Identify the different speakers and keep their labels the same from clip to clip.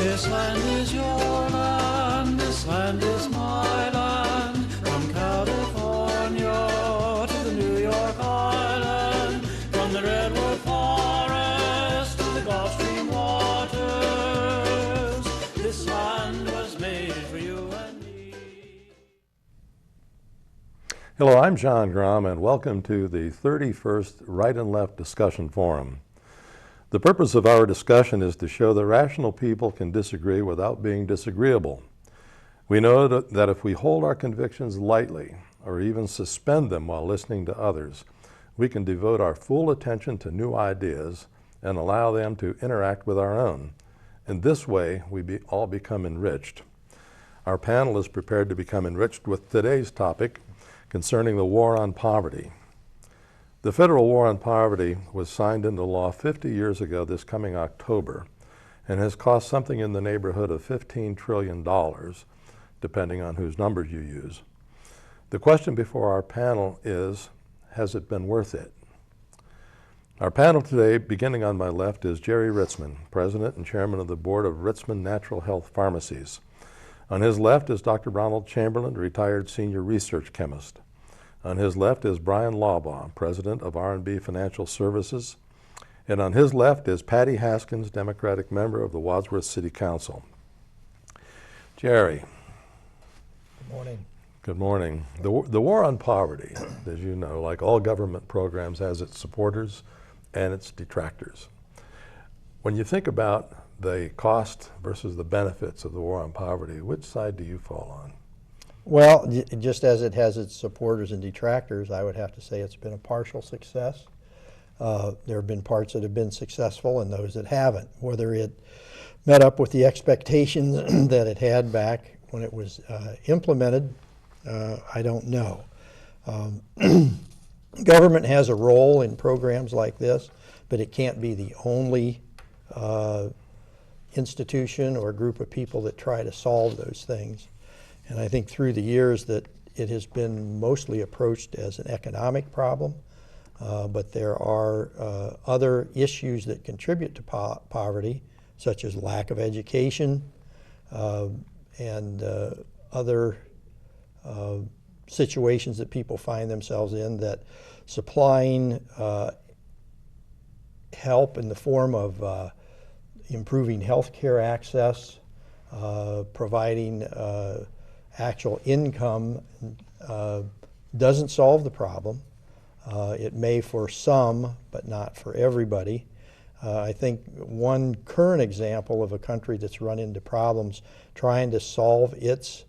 Speaker 1: This land is your land, this land is my land, from California to the New York Island, from the Redwood Forest to the Gulf Stream waters, this land was made for you and me.
Speaker 2: Hello, I'm John Grom, and welcome to the 31st Right and Left Discussion Forum. The purpose of our discussion is to show that rational people can disagree without being disagreeable. We know that if we hold our convictions lightly, or even suspend them while listening to others, we can devote our full attention to new ideas and allow them to interact with our own. In this way, we all become enriched. Our panel is prepared to become enriched with today's topic concerning the war on poverty. The federal war on poverty was signed into law 50 years ago this coming October and has cost something in the neighborhood of $15 trillion, depending on whose numbers you use. The question before our panel is, has it been worth it? Our panel today, beginning on my left, is Jerry Ritzman, President and Chairman of the Board of Ritzman Natural Health Pharmacies. On his left is Dr. Ronald Chamberlin, retired senior research chemist. On his left is Bryan Laubaugh, President of R&B Financial Services. And on his left is Patty Haskins, Democratic member of the Wadsworth City Council. Jerry.
Speaker 3: Good morning.
Speaker 2: Good morning. The war on poverty, as you know, like all government programs, has its supporters and its detractors. When you think about the cost versus the benefits of the war on poverty, which side do you fall on?
Speaker 3: Well, just as it has its supporters and detractors, I would have to say it's been a partial success. There have been parts that have been successful and those that haven't. Whether it met up with the expectations that it had back when it was implemented, I don't know. Government has a role in programs like this, but it can't be the only institution or group of people that try to solve those things. And I think through the years that it has been mostly approached as an economic problem, but there are other issues that contribute to poverty, such as lack of education and other situations that people find themselves in, that supplying help in the form of improving health care access, providing actual income doesn't solve the problem. It may for some, but not for everybody. I think one current example of a country that's run into problems trying to solve its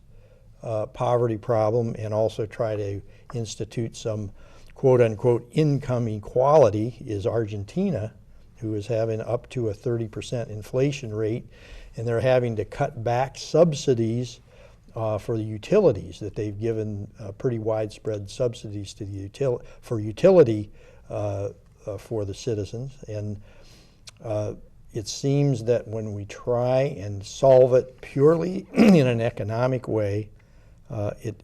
Speaker 3: poverty problem and also try to institute some quote-unquote income equality is Argentina, who is having up to a 30% inflation rate, and they're having to cut back subsidies for the utilities, that they've given pretty widespread subsidies to the utility for the citizens. And it seems that when we try and solve it purely in an economic way, it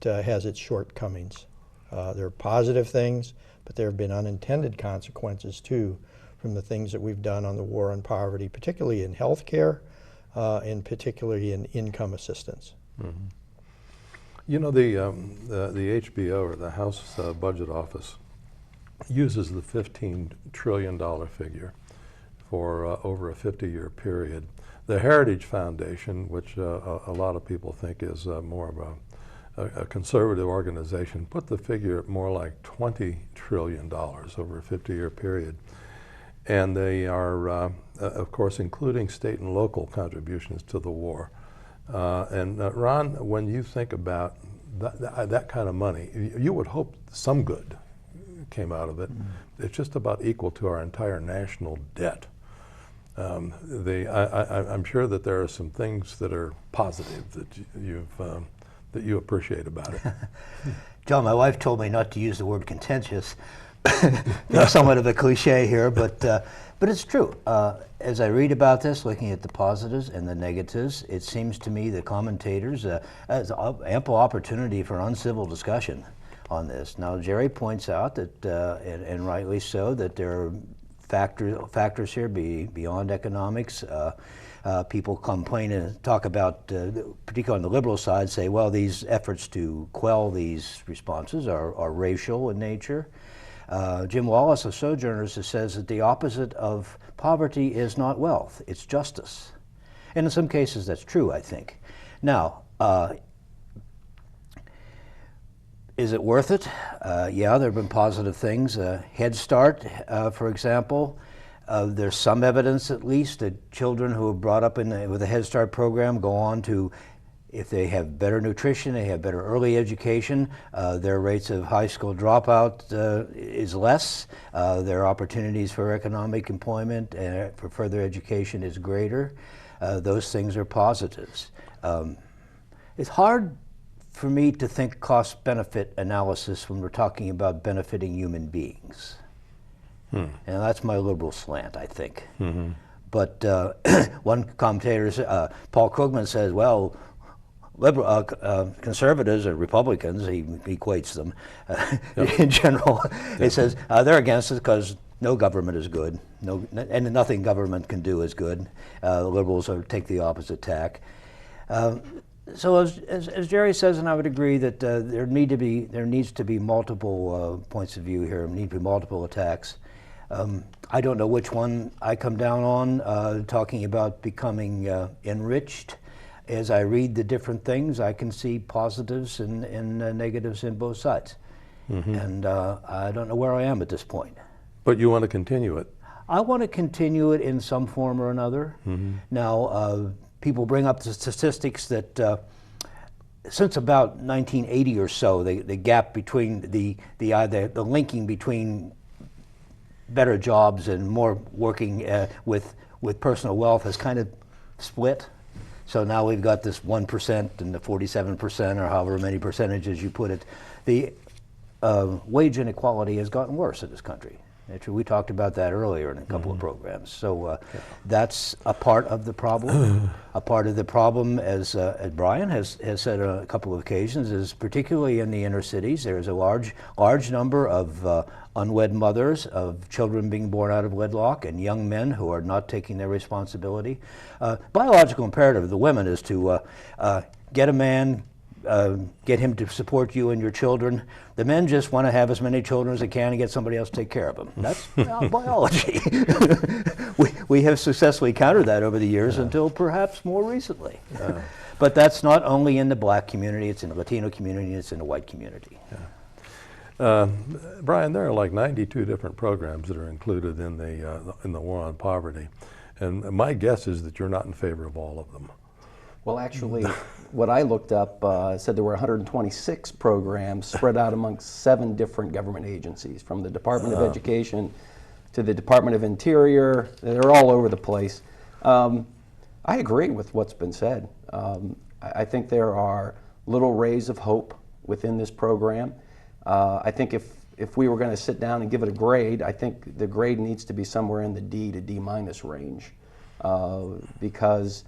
Speaker 3: has its shortcomings. There are positive things, but there have been unintended consequences too from the things that we've done on the war on poverty, particularly in health care and particularly in income assistance.
Speaker 2: Mm-hmm. You know, the HBO, or the House Budget Office, uses the $15 trillion figure for over a 50-year period. The Heritage Foundation, which a lot of people think is more of a conservative organization, put the figure at more like $20 trillion over a 50-year period. And they are, of course, including state and local contributions to the war. Ron, when you think about that kind of money, you would hope some good came out of it. Mm-hmm. It's just about equal to our entire national debt. I'm sure that there are some things that are positive that you appreciate about it.
Speaker 4: John, my wife told me not to use the word contentious. Somewhat of a cliche here, but it's true. As I read about this, looking at the positives and the negatives, it seems to me the commentators has ample opportunity for uncivil discussion on this. Now, Jerry points out that, and rightly so, that there are factors here beyond economics. People complain and talk about, particularly on the liberal side, say, well, these efforts to quell these responses are racial in nature. Jim Wallace of Sojourners says that the opposite of poverty is not wealth, it's justice. And in some cases that's true, I think. Now, is it worth it? Yeah, there have been positive things. Head Start, for example, there's some evidence at least that children who are brought up with a Head Start program go on to, if they have better nutrition, they have better early education, their rates of high school dropout is less, their opportunities for economic employment and for further education is greater. Those things are positives. It's hard for me to think cost-benefit analysis when we're talking about benefiting human beings. And that's my liberal slant, I think. But one commentator, Paul Krugman, says, well, conservatives or Republicans, he equates them in general, he says they're against it because no government is good, and nothing government can do is good. Liberals take the opposite tack. So as Jerry says, and I would agree that there needs to be multiple points of view here. There need to be multiple attacks. I don't know which one I come down on. Talking about becoming enriched, as I read the different things, I can see positives and negatives in both sides. And I don't know where I am at this point.
Speaker 2: But you want to continue it?
Speaker 4: I want to continue it in some form or another. Now, people bring up the statistics that since about 1980 or so, the gap between the linking between better jobs and more working with personal wealth has kind of split. So now we've got this 1% and the 47%, or however many percentages you put it. The wage inequality has gotten worse in this country. Actually, we talked about that earlier in a couple of programs. So that's a part of the problem. A part of the problem, as Bryan has said on a couple of occasions, is particularly in the inner cities. There's a large number of unwed mothers, of children being born out of wedlock, and young men who are not taking their responsibility. Biological imperative of the women is to get a man, get him to support you and your children. The men just want to have as many children as they can and get somebody else to take care of them. That's biology. we have successfully countered that over the years until perhaps more recently. But that's not only in the black community, it's in the Latino community, it's in the white community.
Speaker 2: Bryan, there are like 92 different programs that are included in the War on Poverty. And my guess is that you're not in favor of all of them.
Speaker 5: Well, actually, what I looked up said there were 126 programs spread out amongst 7 different government agencies, from the Department of Education to the Department of Interior. They're all over the place. I agree with what's been said. I think there are little rays of hope within this program. I think if we were going to sit down and give it a grade, I think the grade needs to be somewhere in the D to D- range, because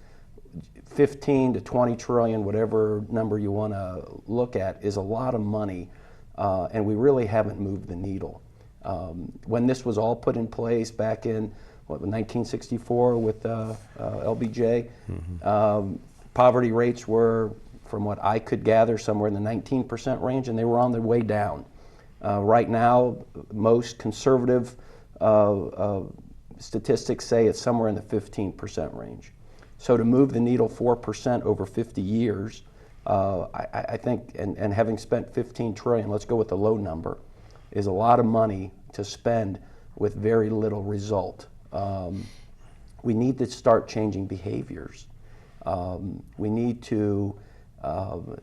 Speaker 5: 15 to 20 trillion, whatever number you want to look at, is a lot of money, and we really haven't moved the needle. When this was all put in place back in 1964 with LBJ, poverty rates were, from what I could gather, somewhere in the 19% range, and they were on their way down. Right now, most conservative statistics say it's somewhere in the 15% range. So to move the needle 4% over 50 years, I think, and having spent 15 trillion, let's go with the low number, is a lot of money to spend with very little result. We need to start changing behaviors. We need to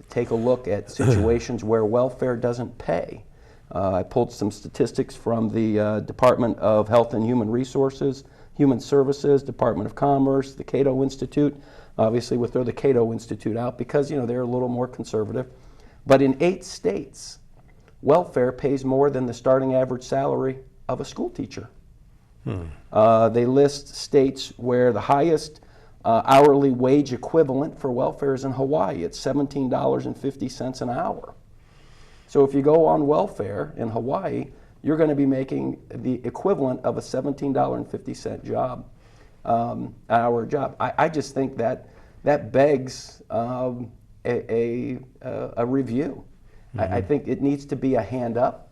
Speaker 5: take a look at situations where welfare doesn't pay. I pulled some statistics from the Department of Health and Human Services, Department of Commerce, the Cato Institute. Obviously, we'll throw the Cato Institute out because they're a little more conservative. But in 8 states, welfare pays more than the starting average salary of a school teacher. They list states where the highest hourly wage equivalent for welfare is in Hawaii. It's $17.50 an hour. So if you go on welfare in Hawaii, you're going to be making the equivalent of a $17.50 job, hour job. I just think that begs a review. I think it needs to be a hand up.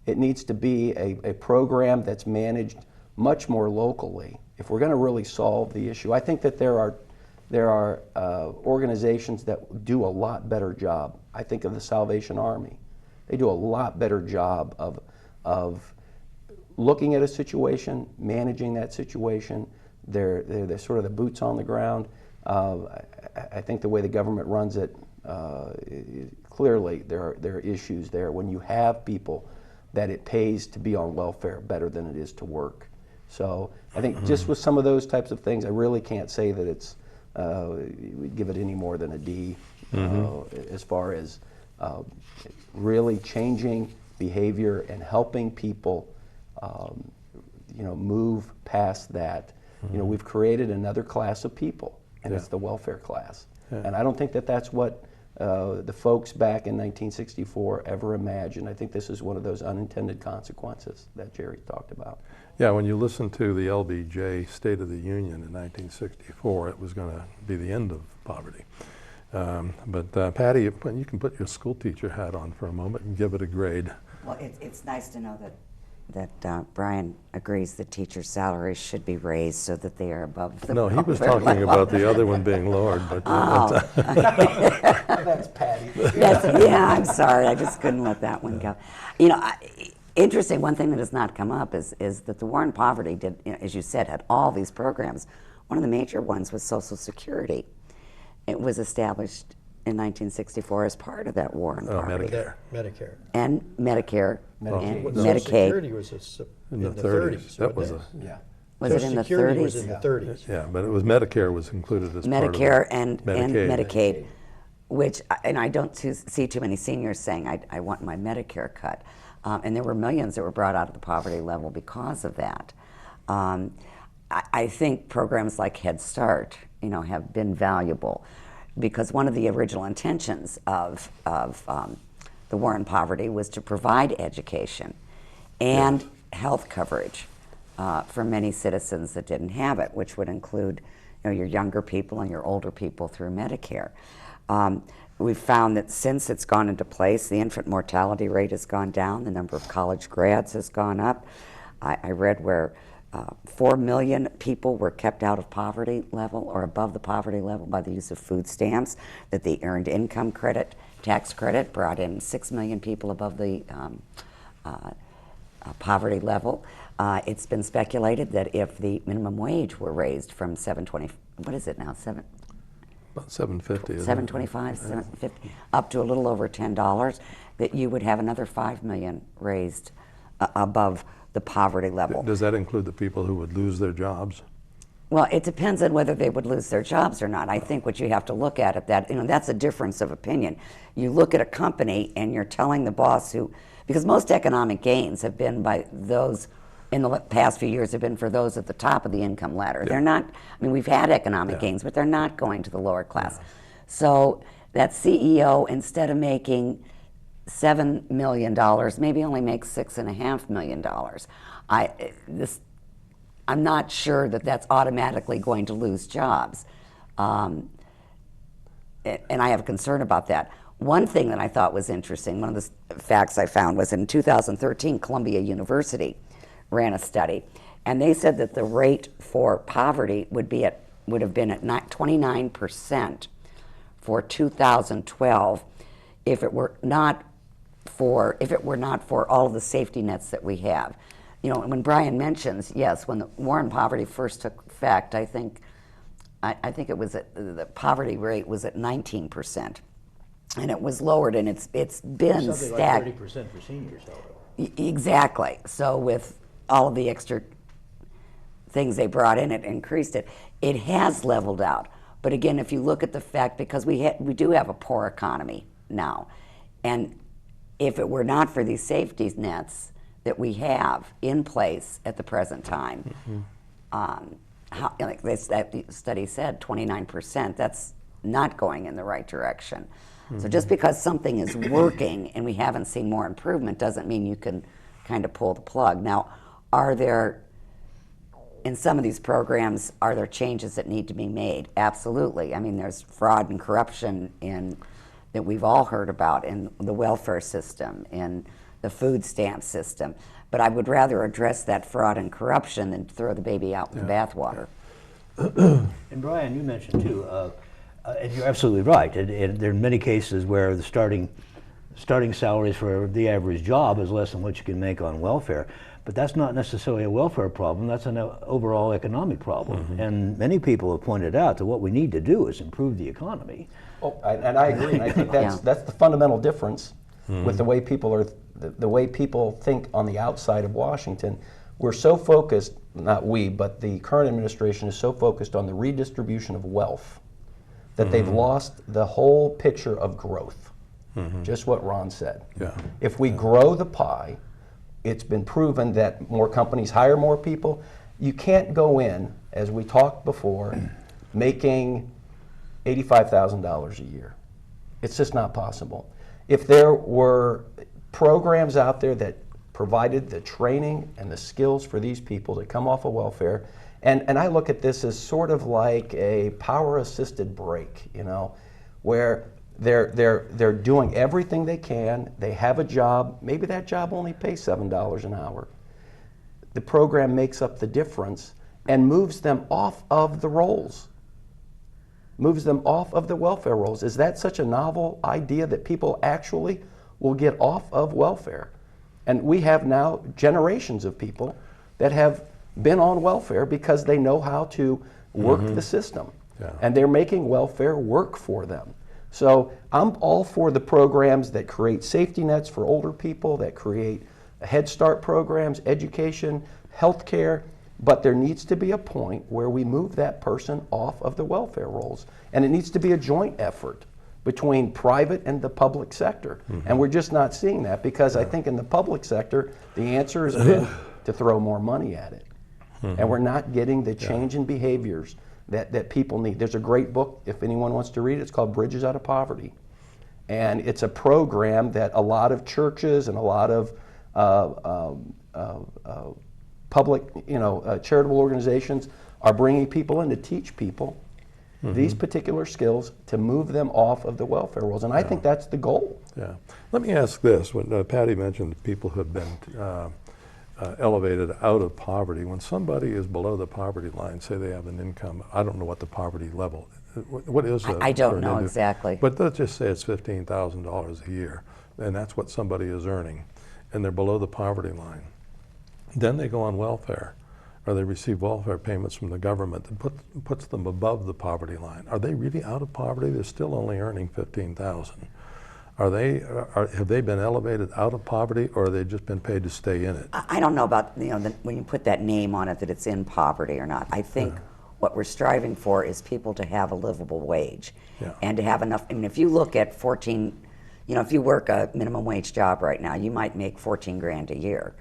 Speaker 5: It needs to be a program that's managed much more locally if we're going to really solve the issue. I think that there are organizations that do a lot better job. I think of the Salvation Army. They do a lot better job of looking at a situation, managing that situation. They're sort of the boots on the ground. I think the way the government runs it, clearly there are issues there when you have people that it pays to be on welfare better than it is to work. So I think just with some of those types of things, I really can't say that it's we'd give it any more than a D as far as really changing behavior and helping people move past that. We've created another class of people, and it's the welfare class. And I don't think that that's what the folks back in 1964 ever imagined. I think this is one of those unintended consequences that Jerry talked about.
Speaker 2: Yeah, when you listen to the LBJ State of the Union in 1964, it was going to be the end of poverty. But Patty, you can put your school teacher hat on for a moment and give it a grade.
Speaker 6: Well, it's nice to know that Bryan agrees that teachers' salaries should be raised so that they are above the
Speaker 2: No, he was
Speaker 6: welfare
Speaker 2: talking
Speaker 6: level.
Speaker 2: about the other one being lowered. But
Speaker 5: That's Patty.
Speaker 6: Yeah, I'm sorry. I just couldn't let that one go. Interesting, one thing that has not come up is that the War on Poverty did, as you said, had all these programs. One of the major ones was Social Security. It was established in 1964 as part of that War on Poverty.
Speaker 3: Medicare.
Speaker 6: And Medicare and
Speaker 3: Social
Speaker 6: Medicaid.
Speaker 3: Security was
Speaker 2: in the 30s. That was
Speaker 5: Yeah.
Speaker 6: Was it
Speaker 3: Social
Speaker 6: in the
Speaker 3: Security
Speaker 6: 30s?
Speaker 3: was in the 30s.
Speaker 2: Yeah, but it was Medicare was included as part of
Speaker 6: Medicare
Speaker 2: it.
Speaker 6: and Medicaid, which, and I don't see too many seniors saying, I want my Medicare cut. And there were millions that were brought out of the poverty level because of that. I think programs like Head Start, have been valuable, because one of the original intentions of the War on Poverty was to provide education and health coverage for many citizens that didn't have it, which would include your younger people and your older people through Medicare. We've found that since it's gone into place, the infant mortality rate has gone down, the number of college grads has gone up. I read where 4 million people were kept out of poverty level or above the poverty level by the use of food stamps, that the earned income credit, tax credit, brought in 6 million people above the poverty level. It's been speculated that if the minimum wage were raised from $7.20, what is it now,
Speaker 2: About $7.50.
Speaker 6: $7.25, $7.50, up to a little over $10, that you would have another 5 million raised above the poverty level.
Speaker 2: Does that include the people who would lose their jobs?
Speaker 6: Well, it depends on whether they would lose their jobs or not. I think what you have to look at that's a difference of opinion. You look at a company and you're telling the boss because most economic gains have been by those in the past few years have been for those at the top of the income ladder.
Speaker 2: Yeah.
Speaker 6: They're not, we've had economic gains, but they're not going to the lower class. So that CEO, instead of making $7 million, maybe only makes $6.5 million. I'm not sure that that's automatically going to lose jobs. And I have a concern about that. One thing that I thought was interesting, one of the facts I found was in 2013, Columbia University ran a study, and they said that the rate for poverty would have been at 29% for 2012 if it were not for all of the safety nets that we have. When Bryan mentions, yes, when the War on Poverty first took effect, I think it was the poverty rate was at 19%, and it was lowered, and it's been
Speaker 7: something
Speaker 6: stagnant.
Speaker 7: like 30% for seniors, however.
Speaker 6: Exactly. So with all of the extra things they brought in, it increased it. It has leveled out. But again, if you look at the fact, because we do have a poor economy now, and if it were not for these safety nets that we have in place at the present time, like that study said, 29%, that's not going in the right direction. So just because something is working and we haven't seen more improvement doesn't mean you can kind of pull the plug. Now, are there, in some of these programs, are there changes that need to be made? Absolutely. I mean, there's fraud and corruption that we've all heard about in the welfare system, in the food stamp system. But I would rather address that fraud and corruption than throw the baby out with the bathwater.
Speaker 4: And Bryan, you mentioned too, and you're absolutely right. There are many cases where the starting salaries for the average job is less than what you can make on welfare. But that's not necessarily a welfare problem, that's an overall economic problem. And many people have pointed out that what we need to do is improve the economy.
Speaker 5: Oh, and I agree, and I think that's the fundamental difference with the way people are, the way people think on the outside of Washington. We're so focused, not we, but the current administration is so focused on the redistribution of wealth that they've lost the whole picture of growth. Just what Ron said. If we grow the pie, it's been proven that more companies hire more people. You can't go in, as we talked before, making $85,000 a year. It's just not possible. If there were programs out there that provided the training and the skills for these people to come off of welfare, and I look at this as sort of like a power-assisted break, you know, where they're doing everything they can, they have a job, maybe that job only pays $7 an hour. The program makes up the difference and moves them off of the rolls, moves them off of the welfare rolls. Is that such a novel idea that people actually will get off of welfare? And we have now generations of people that have been on welfare because they know how to work the system. And they're making welfare work for them. So I'm all for the programs that create safety nets for older people, that create Head Start programs, education, healthcare, but there needs to be a point where we move that person off of the welfare rolls. And it needs to be a joint effort between private and the public sector. And we're just not seeing that because I think in the public sector, the answer has been to throw more money at it. And we're not getting the change in behaviors that people need. There's a great book, if anyone wants to read it, it's called Bridges Out of Poverty. And it's a program that a lot of churches and a lot of public, charitable organizations are bringing people in to teach people these particular skills to move them off of the welfare rolls. And I think that's the goal.
Speaker 2: Let me ask this. When Patty mentioned people who have been elevated out of poverty, when somebody is below the poverty line, say they have an income, I don't know what the poverty level, what is it?
Speaker 6: I don't know exactly.
Speaker 2: But let's just say it's $15,000 a year, and that's what somebody is earning, and they're below the poverty line. Then they go on welfare, or they receive welfare payments from the government that puts them above the poverty line. Are they really out of poverty? They're still only earning $15,000. Have they been elevated out of poverty, or have they just been paid to stay in it?
Speaker 6: I don't know about when you put that name on it that it's in poverty or not. I think what we're striving for is people to have a livable wage and to have enough. I mean, if you look at 14, if you work a minimum wage job right now, you might make 14 grand a year.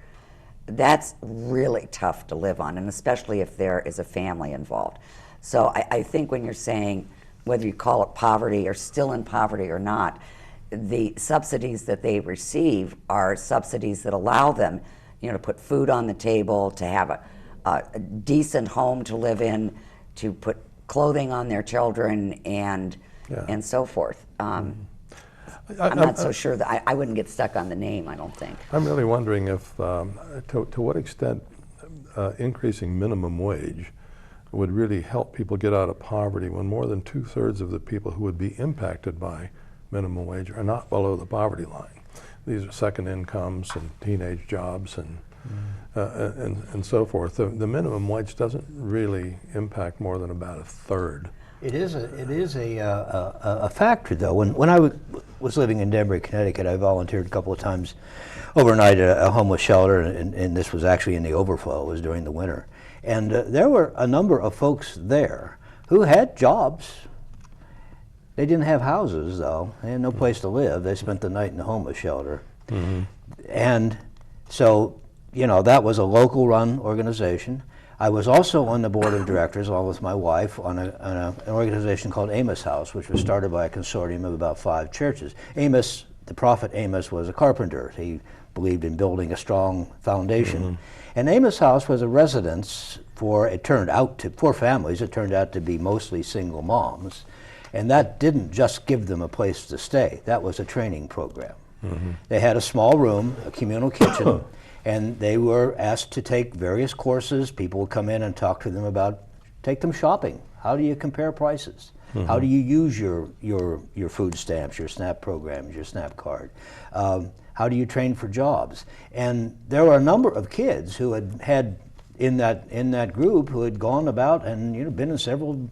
Speaker 6: That's really tough to live on, and especially if there is a family involved. So I think when you're saying whether you call it poverty or still in poverty or not, the subsidies that they receive are subsidies that allow them, to put food on the table, to have a decent home to live in, to put clothing on their children, and so forth. I'm not so sure that I wouldn't get stuck on the name, I don't think.
Speaker 2: I'm really wondering if, to what extent increasing minimum wage would really help people get out of poverty when more than 2/3 of the people who would be impacted by minimum wage are not below the poverty line. These are second incomes and teenage jobs and so forth. The minimum wage doesn't really impact more than about 1/3.
Speaker 4: It is a factor, though. When I was living in Danbury, Connecticut, I volunteered a couple of times overnight at a homeless shelter, and this was actually in the overflow. It was during the winter. And there were a number of folks there who had jobs. They didn't have houses, though. They had no place to live. They spent the night in the homeless shelter. And so, that was a local run organization. I was also on the board of directors, along with my wife, on an organization called Amos House, which was started by a consortium of about 5 churches. Amos, the prophet Amos, was a carpenter. He believed in building a strong foundation. And Amos House was a residence for families. It turned out to be mostly single moms. And that didn't just give them a place to stay. That was a training program. They had a small room, a communal kitchen, and they were asked to take various courses. People would come in and talk to them about, take them shopping. How do you compare prices? How do you use your food stamps, your SNAP programs, your SNAP card? How do you train for jobs? And there were a number of kids who had in that group who had gone about and been in several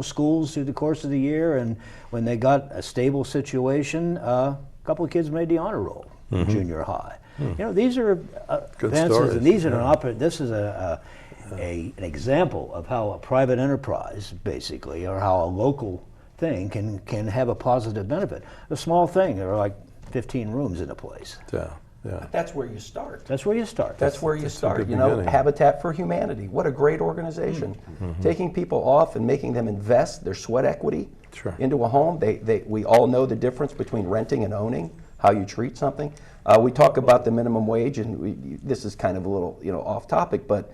Speaker 4: schools through the course of the year, and when they got a stable situation, a couple of kids made the honor roll in junior high. These are advances,
Speaker 2: stories,
Speaker 4: and these are this is an example of how a private enterprise, basically, or how a local thing can have a positive benefit. A small thing, there are like 15 rooms in a place.
Speaker 2: Yeah.
Speaker 5: But that's where you start.
Speaker 4: That's where you start.
Speaker 5: That's where you
Speaker 2: that's a
Speaker 5: start.
Speaker 2: good
Speaker 5: You know,
Speaker 2: beginning.
Speaker 5: Habitat for Humanity. What a great organization. Taking people off and making them invest their sweat equity into a home. We all know the difference between renting and owning, how you treat something. We talk about the minimum wage, and this is kind of a little off topic, but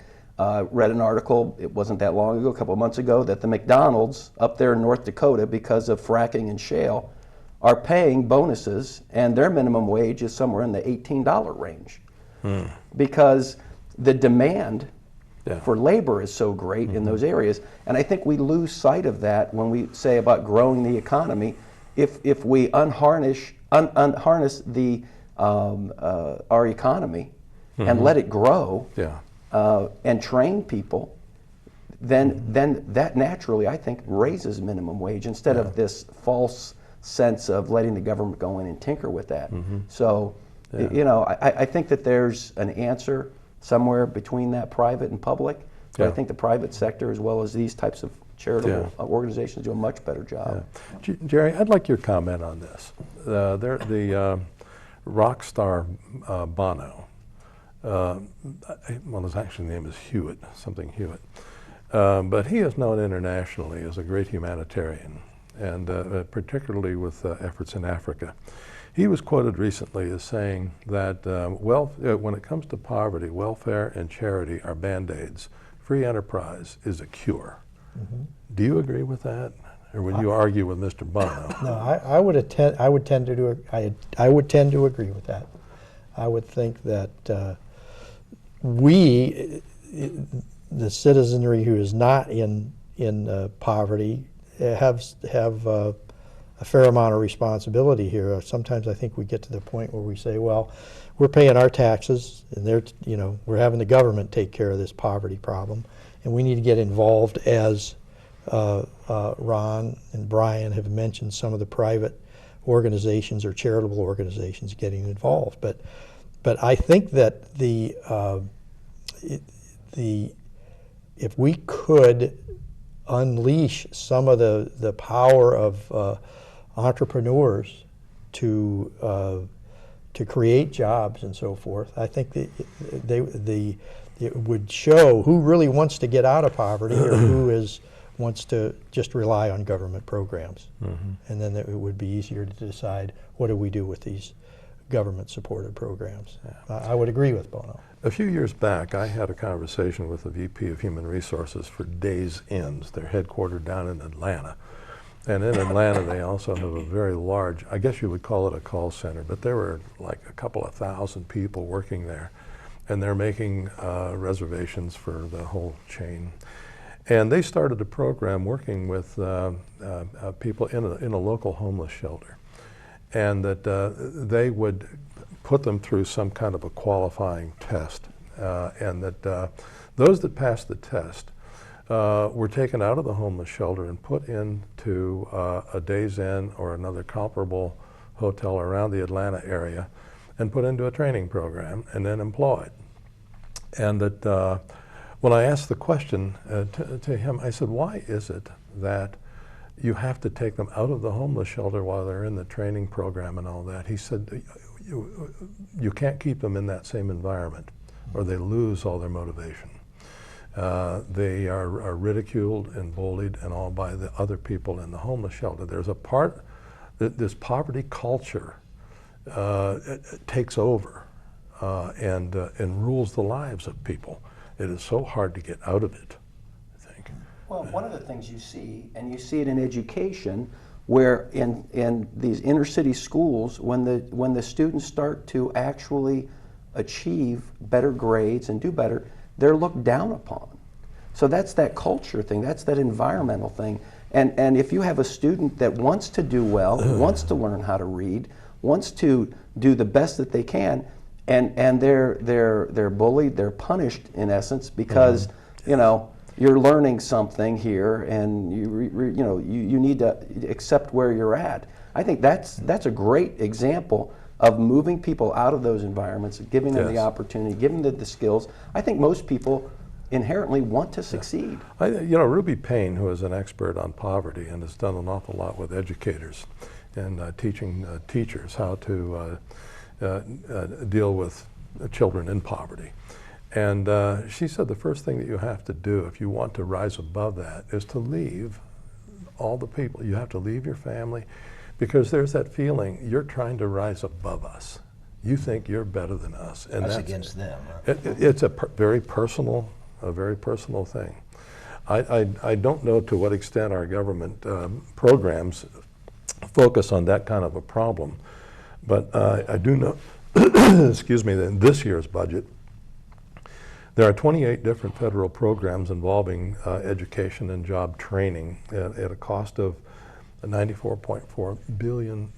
Speaker 5: read an article, it wasn't that long ago, a couple of months ago, that the McDonald's up there in North Dakota, because of fracking and shale, are paying bonuses, and their minimum wage is somewhere in the $18 range. Because the demand for labor is so great in those areas. And I think we lose sight of that when we say about growing the economy. If we unharness the our economy and let it grow and train people, then that naturally, I think, raises minimum wage instead of this false sense of letting the government go in and tinker with that. So, I think that there's an answer somewhere between that private and public. But I think the private sector, as well as these types of charitable organizations, do a much better job.
Speaker 2: Jerry, I'd like your comment on this. The rock star Bono, well, his actual name is Hewitt, something Hewitt, but he is known internationally as a great humanitarian, and particularly with efforts in Africa. He was quoted recently as saying that when it comes to poverty, welfare and charity are Band-Aids. Free enterprise is a cure. Do you agree with that, or would you argue with Mr. Bono?
Speaker 3: No, I would tend to agree with that. I would think that we, the citizenry who is not in poverty, have a fair amount of responsibility here. Sometimes I think we get to the point where we say, well, we're paying our taxes, and we're having the government take care of this poverty problem, and we need to get involved, as Ron and Bryan have mentioned, some of the private organizations or charitable organizations getting involved. But I think that if we could unleash some of the power of entrepreneurs to create jobs and so forth, I think it would show who really wants to get out of poverty or who wants to just rely on government programs. And then it would be easier to decide, what do we do with these government-supported programs? I would agree with Bono.
Speaker 2: A few years back, I had a conversation with the VP of Human Resources for Days Inns. They're headquartered down in Atlanta. And in Atlanta, they also have a very large, I guess you would call it a call center, but there were like a couple of thousand people working there. And they're making reservations for the whole chain. And they started a program working with people in a local homeless shelter. And that they would put them through some kind of a qualifying test. And that those that passed the test were taken out of the homeless shelter and put into a Days Inn or another comparable hotel around the Atlanta area and put into a training program and then employed. And that when I asked the question to him, I said, why is it that you have to take them out of the homeless shelter while they're in the training program and all that? He said, you can't keep them in that same environment or they lose all their motivation. They are ridiculed and bullied and all by the other people in the homeless shelter. There's a part that this poverty culture it takes over and rules the lives of people. It is so hard to get out of it, I think.
Speaker 5: Well, one of the things you see, and you see it in education, where in these inner city schools, when the students start to actually achieve better grades and do better, they're looked down upon. So that's that culture thing, that's that environmental thing. And if you have a student that wants to do well, wants to learn how to read, wants to do the best that they can, and they're bullied, they're punished in essence because you know you're learning something here, and you need to accept where you're at. I think that's a great example of moving people out of those environments, giving them the opportunity, giving them the skills. I think most people inherently want to succeed.
Speaker 2: Ruby Payne, who is an expert on poverty and has done an awful lot with educators and teaching teachers how to deal with children in poverty. And she said the first thing that you have to do if you want to rise above that is to leave all the people. You have to leave your family, because there's that feeling you're trying to rise above us. You think you're better than us. And
Speaker 4: That's against them.
Speaker 2: It's a very personal thing. I don't know to what extent our government programs focus on that kind of a problem, but I do know, excuse me, that in this year's budget, there are 28 different federal programs involving education and job training at a cost of $94.4 billion.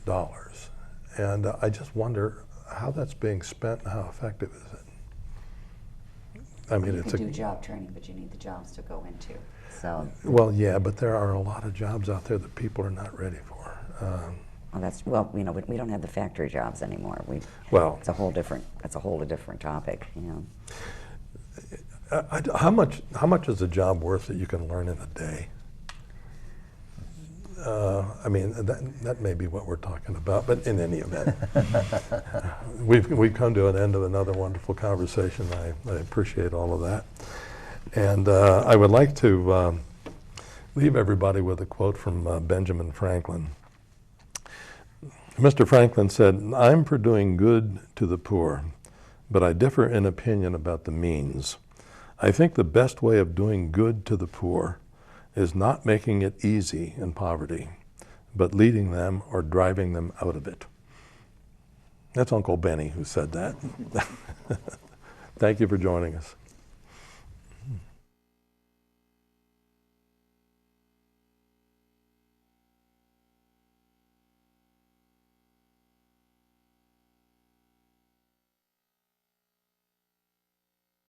Speaker 2: And I just wonder how that's being spent and how effective is it? I mean,
Speaker 6: you can do job training, but you need the jobs to go into. So.
Speaker 2: Well, yeah, but there are a lot of jobs out there that people are not ready for.
Speaker 6: We don't have the factory jobs anymore. It's a whole different topic.
Speaker 2: How much is a job worth that you can learn in a day? I mean, that may be what we're talking about, but in any event, we've come to an end of another wonderful conversation. I appreciate all of that. And I would like to leave everybody with a quote from Benjamin Franklin. Mr. Franklin said, "I'm for doing good to the poor, but I differ in opinion about the means. I think the best way of doing good to the poor is not making it easy in poverty, but leading them or driving them out of it." That's Uncle Benny who said that. Thank you for joining us.